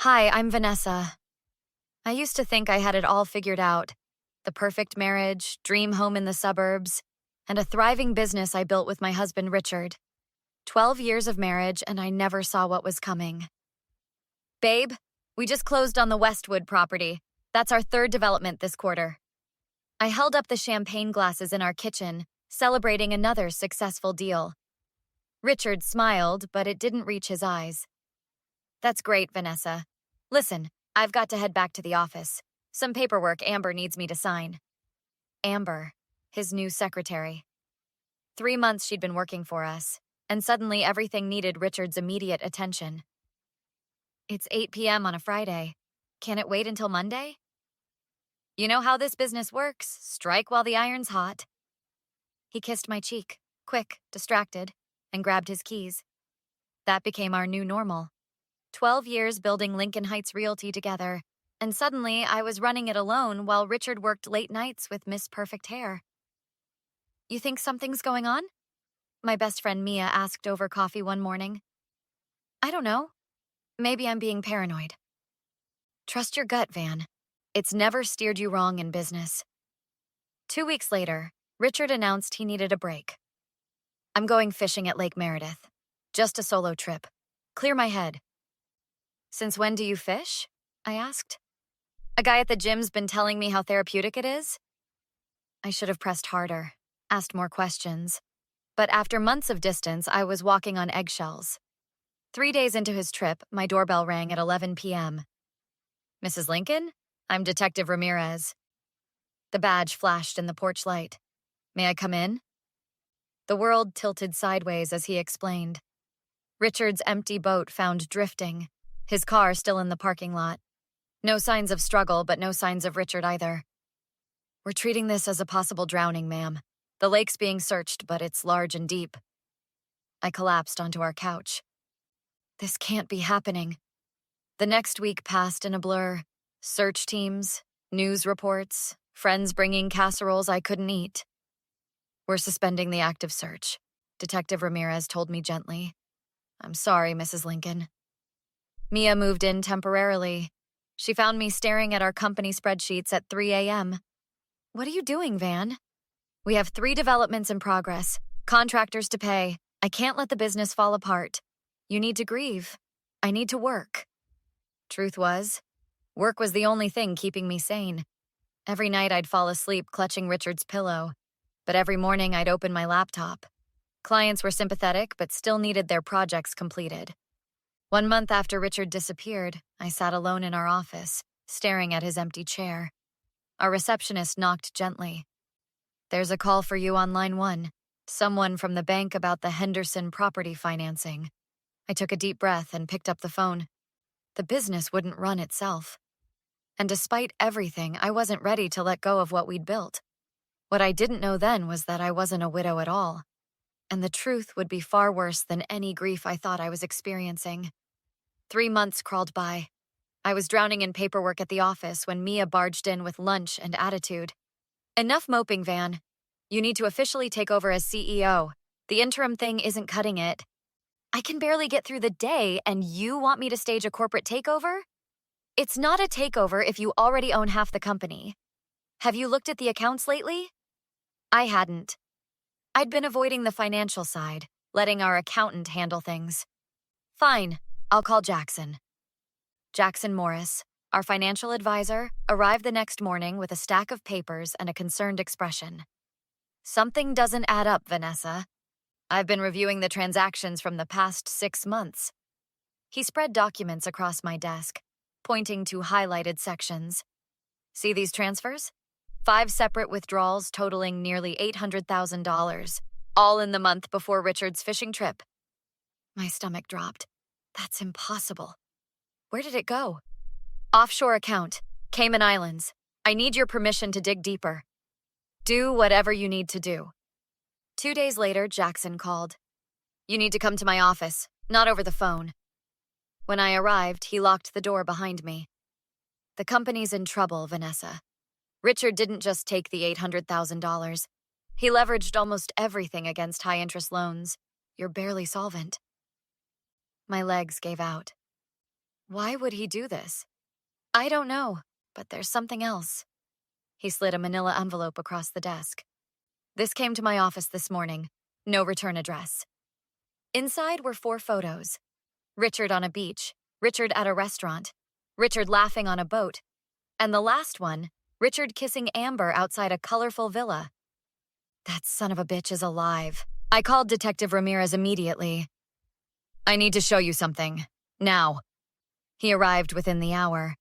Hi, I'm Vanessa. I used to think I had it all figured out. The perfect marriage, dream home in the suburbs, and a thriving business I built with my husband, Richard. 12 years of marriage, and I never saw what was coming. Babe, we just closed on the Westwood property. That's our third development this quarter. I held up the champagne glasses in our kitchen, celebrating another successful deal. Richard smiled, but it didn't reach his eyes. That's great, Vanessa. Listen, I've got to head back to the office. Some paperwork Amber needs me to sign. Amber, his new secretary. 3 months she'd been working for us, and suddenly everything needed Richard's immediate attention. It's 8 p.m. on a Friday. Can it wait until Monday? You know how this business works. Strike while the iron's hot. He kissed my cheek, quick, distracted, and grabbed his keys. That became our new normal. 12 years building Lincoln Heights Realty together, and suddenly I was running it alone while Richard worked late nights with Miss Perfect Hair. You think something's going on? My best friend Mia asked over coffee one morning. I don't know. Maybe I'm being paranoid. Trust your gut, Van. It's never steered you wrong in business. 2 weeks later, Richard announced he needed a break. I'm going fishing at Lake Meredith. Just a solo trip. Clear my head. Since when do you fish? I asked. A guy at the gym's been telling me how therapeutic it is. I should have pressed harder, asked more questions. But after months of distance, I was walking on eggshells. 3 days into his trip, my doorbell rang at 11 p.m. Mrs. Lincoln? I'm Detective Ramirez. The badge flashed in the porch light. May I come in? The world tilted sideways as he explained. Richard's empty boat found drifting, his car still in the parking lot. No signs of struggle, but no signs of Richard either. We're treating this as a possible drowning, ma'am. The lake's being searched, but it's large and deep. I collapsed onto our couch. This can't be happening. The next week passed in a blur. Search teams, news reports, friends bringing casseroles I couldn't eat. We're suspending the active search, Detective Ramirez told me gently. I'm sorry, Mrs. Lincoln. Mia moved in temporarily. She found me staring at our company spreadsheets at 3 a.m. What are you doing, Van? We have 3 developments in progress, contractors to pay. I can't let the business fall apart. You need to grieve. I need to work. Truth was, work was the only thing keeping me sane. Every night I'd fall asleep clutching Richard's pillow, but every morning I'd open my laptop. Clients were sympathetic, but still needed their projects completed. 1 month after Richard disappeared, I sat alone in our office, staring at his empty chair. Our receptionist knocked gently. There's a call for you on line 1. Someone from the bank about the Henderson property financing. I took a deep breath and picked up the phone. The business wouldn't run itself. And despite everything, I wasn't ready to let go of what we'd built. What I didn't know then was that I wasn't a widow at all. And the truth would be far worse than any grief I thought I was experiencing. 3 months crawled by. I was drowning in paperwork at the office when Mia barged in with lunch and attitude. Enough moping, Van. You need to officially take over as CEO. The interim thing isn't cutting it. I can barely get through the day, and you want me to stage a corporate takeover? It's not a takeover if you already own half the company. Have you looked at the accounts lately? I hadn't. I'd been avoiding the financial side, letting our accountant handle things. Fine, I'll call Jackson. Jackson Morris, our financial advisor, arrived the next morning with a stack of papers and a concerned expression. Something doesn't add up, Vanessa. I've been reviewing the transactions from the past 6 months. He spread documents across my desk, pointing to highlighted sections. See these transfers? 5 separate withdrawals totaling nearly $800,000, all in the month before Richard's fishing trip. My stomach dropped. That's impossible. Where did it go? Offshore account, Cayman Islands. I need your permission to dig deeper. Do whatever you need to do. 2 days later, Jackson called. You need to come to my office, not over the phone. When I arrived, he locked the door behind me. The company's in trouble, Vanessa. Richard didn't just take the $800,000. He leveraged almost everything against high-interest loans. You're barely solvent. My legs gave out. Why would he do this? I don't know, but there's something else. He slid a manila envelope across the desk. This came to my office this morning. No return address. Inside were 4 photos. Richard on a beach, Richard at a restaurant, Richard laughing on a boat, and the last one, Richard kissing Amber outside a colorful villa. That son of a bitch is alive. I called Detective Ramirez immediately. I need to show you something. Now. He arrived within the hour.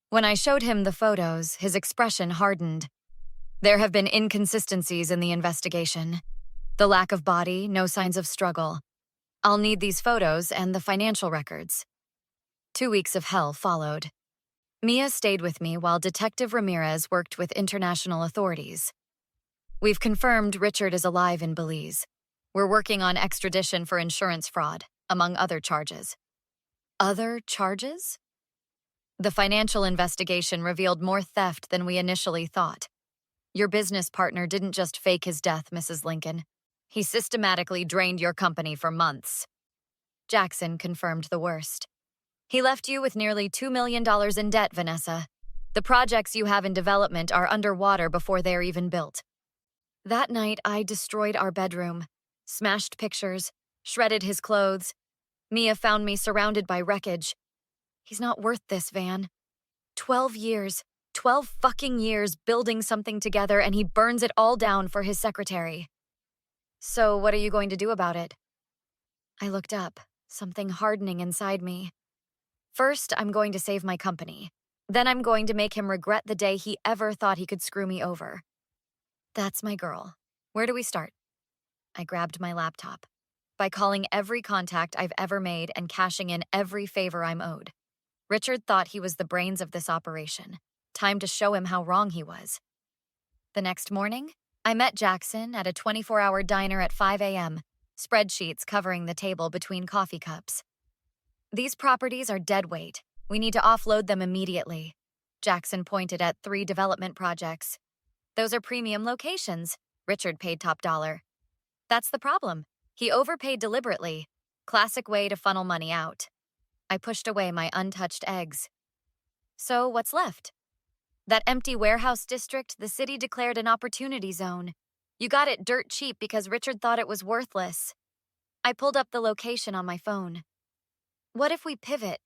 When I showed him the photos, his expression hardened. There have been inconsistencies in the investigation. The lack of body, no signs of struggle. I'll need these photos and the financial records. 2 weeks of hell followed. Mia stayed with me while Detective Ramirez worked with international authorities. We've confirmed Richard is alive in Belize. We're working on extradition for insurance fraud, among other charges. Other charges? The financial investigation revealed more theft than we initially thought. Your business partner didn't just fake his death, Mrs. Lincoln. He systematically drained your company for months. Jackson confirmed the worst. He left you with nearly $2 million in debt, Vanessa. The projects you have in development are underwater before they're even built. That night, I destroyed our bedroom, smashed pictures, shredded his clothes. Mia found me surrounded by wreckage. He's not worth this, Van. 12 years, 12 fucking years building something together, and he burns it all down for his secretary. So what are you going to do about it? I looked up, something hardening inside me. First, I'm going to save my company. Then I'm going to make him regret the day he ever thought he could screw me over. That's my girl. Where do we start? I grabbed my laptop. By calling every contact I've ever made and cashing in every favor I'm owed. Richard thought he was the brains of this operation. Time to show him how wrong he was. The next morning, I met Jackson at a 24-hour diner at 5 a.m., spreadsheets covering the table between coffee cups. These properties are dead weight. We need to offload them immediately. Jackson pointed at 3 development projects. Those are premium locations. Richard paid top dollar. That's the problem. He overpaid deliberately. Classic way to funnel money out. I pushed away my untouched eggs. So what's left? That empty warehouse district the city declared an opportunity zone. You got it dirt cheap because Richard thought it was worthless. I pulled up the location on my phone. What if we pivot?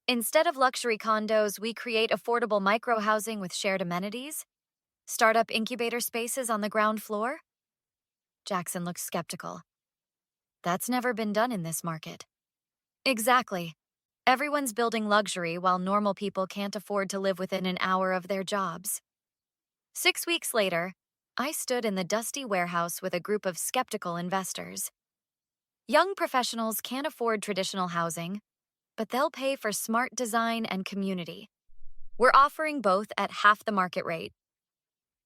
Instead of luxury condos, we create affordable micro-housing with shared amenities? Startup incubator spaces on the ground floor? Jackson looked skeptical. That's never been done in this market. Exactly. Everyone's building luxury while normal people can't afford to live within an hour of their jobs. 6 weeks later, I stood in the dusty warehouse with a group of skeptical investors. Young professionals can't afford traditional housing, but they'll pay for smart design and community. We're offering both at half the market rate.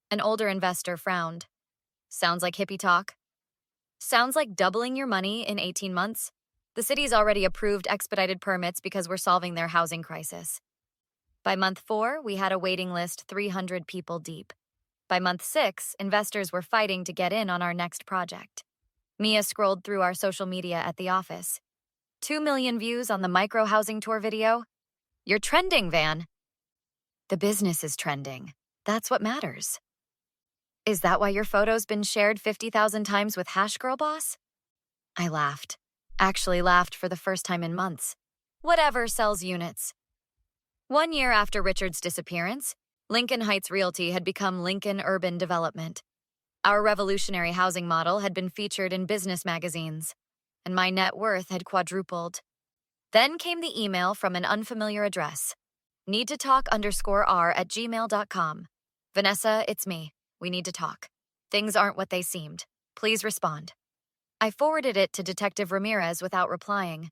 An older investor frowned. Sounds like hippie talk. Sounds like doubling your money in 18 months. The city's already approved expedited permits because we're solving their housing crisis. By month 4, we had a waiting list 300 people deep. By month 6, investors were fighting to get in on our next project. Mia scrolled through our social media at the office. 2 million views on the micro-housing tour video. You're trending, Van. The business is trending. That's what matters. Is that why your photo's been shared 50,000 times with Hash Girl Boss? I laughed. Actually laughed for the first time in months. Whatever sells units. 1 year after Richard's disappearance, Lincoln Heights Realty had become Lincoln Urban Development. Our revolutionary housing model had been featured in business magazines, and my net worth had quadrupled. Then came the email from an unfamiliar address. needtotalk_r@gmail.com. Vanessa, it's me. We need to talk. Things aren't what they seemed. Please respond. I forwarded it to Detective Ramirez without replying.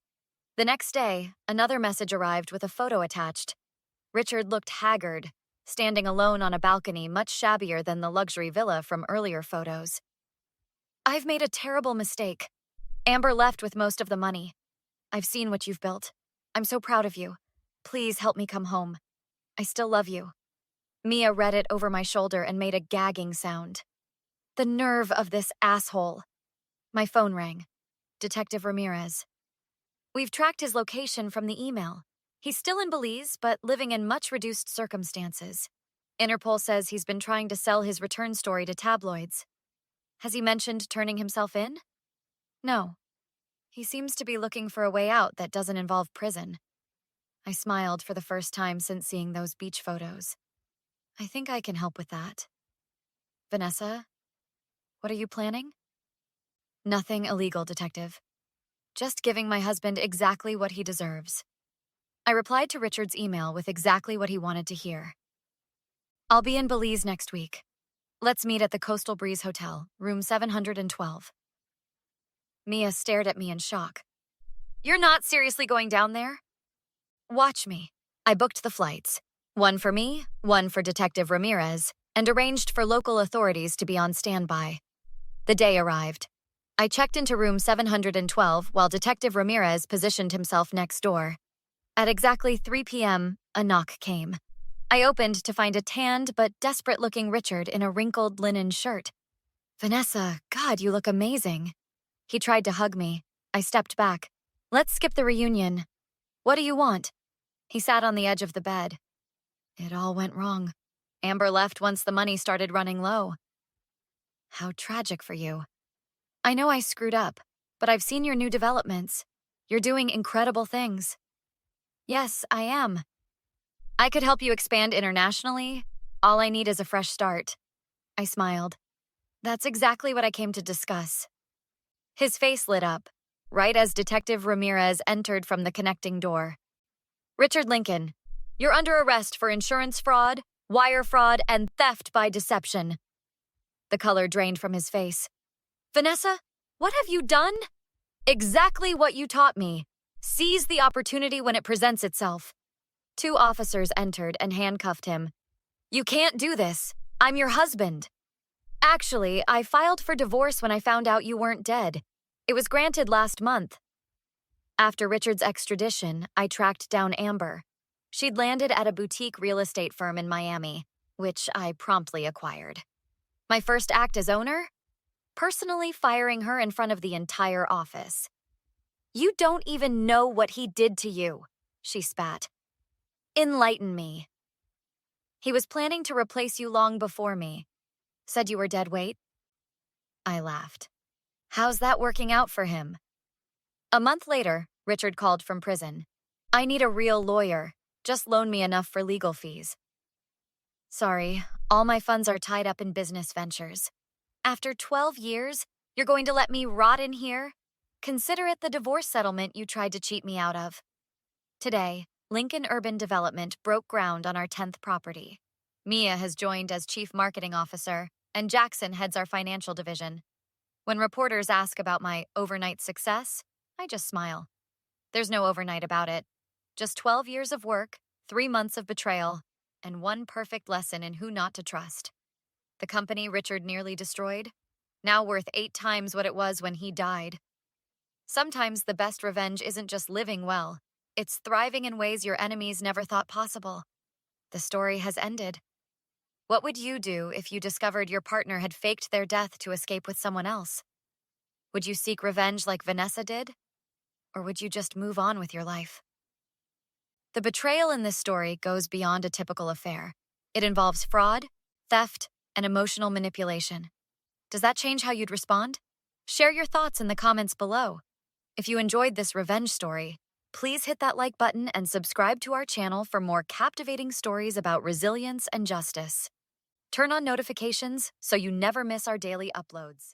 The next day, another message arrived with a photo attached. Richard looked haggard, standing alone on a balcony much shabbier than the luxury villa from earlier photos. I've made a terrible mistake. Amber left with most of the money. I've seen what you've built. I'm so proud of you. Please help me come home. I still love you. Mia read it over my shoulder and made a gagging sound. The nerve of this asshole. My phone rang. Detective Ramirez. We've tracked his location from the email. He's still in Belize, but living in much reduced circumstances. Interpol says he's been trying to sell his return story to tabloids. Has he mentioned turning himself in? No. He seems to be looking for a way out that doesn't involve prison. I smiled for the first time since seeing those beach photos. I think I can help with that. Vanessa, what are you planning? Nothing illegal, Detective. Just giving my husband exactly what he deserves. I replied to Richard's email with exactly what he wanted to hear. I'll be in Belize next week. Let's meet at the Coastal Breeze Hotel, room 712. Mia stared at me in shock. You're not seriously going down there? Watch me. I booked the flights. One for me, one for Detective Ramirez, and arranged for local authorities to be on standby. The day arrived. I checked into room 712 while Detective Ramirez positioned himself next door. At exactly 3 p.m., a knock came. I opened to find a tanned but desperate-looking Richard in a wrinkled linen shirt. Vanessa, God, you look amazing. He tried to hug me. I stepped back. Let's skip the reunion. What do you want? He sat on the edge of the bed. It all went wrong. Amber left once the money started running low. How tragic for you. I know I screwed up, but I've seen your new developments. You're doing incredible things. Yes, I am. I could help you expand internationally. All I need is a fresh start. I smiled. That's exactly what I came to discuss. His face lit up, right as Detective Ramirez entered from the connecting door. Richard Lincoln, you're under arrest for insurance fraud, wire fraud, and theft by deception. The color drained from his face. Vanessa, what have you done? Exactly what you taught me. Seize the opportunity when it presents itself. 2 officers entered and handcuffed him. You can't do this. I'm your husband. Actually, I filed for divorce when I found out you weren't dead. It was granted last month. After Richard's extradition, I tracked down Amber. She'd landed at a boutique real estate firm in Miami, which I promptly acquired. My first act as owner? Personally firing her in front of the entire office. You don't even know what he did to you, she spat. Enlighten me. He was planning to replace you long before me. Said you were dead weight? I laughed. How's that working out for him? A month later, Richard called from prison. I need a real lawyer. Just loan me enough for legal fees. Sorry, all my funds are tied up in business ventures. After 12 years, you're going to let me rot in here? Consider it the divorce settlement you tried to cheat me out of. Today, Lincoln Urban Development broke ground on our 10th property. Mia has joined as Chief Marketing Officer, and Jackson heads our financial division. When reporters ask about my overnight success, I just smile. There's no overnight about it. Just 12 years of work, 3 months of betrayal, and one perfect lesson in who not to trust. The company Richard nearly destroyed, now worth 8 times what it was when he died. Sometimes the best revenge isn't just living well, it's thriving in ways your enemies never thought possible. The story has ended. What would you do if you discovered your partner had faked their death to escape with someone else? Would you seek revenge like Vanessa did? Or would you just move on with your life? The betrayal in this story goes beyond a typical affair. It involves fraud, theft, and emotional manipulation. Does that change how you'd respond? Share your thoughts in the comments below. If you enjoyed this revenge story, please hit that like button and subscribe to our channel for more captivating stories about resilience and justice. Turn on notifications so you never miss our daily uploads.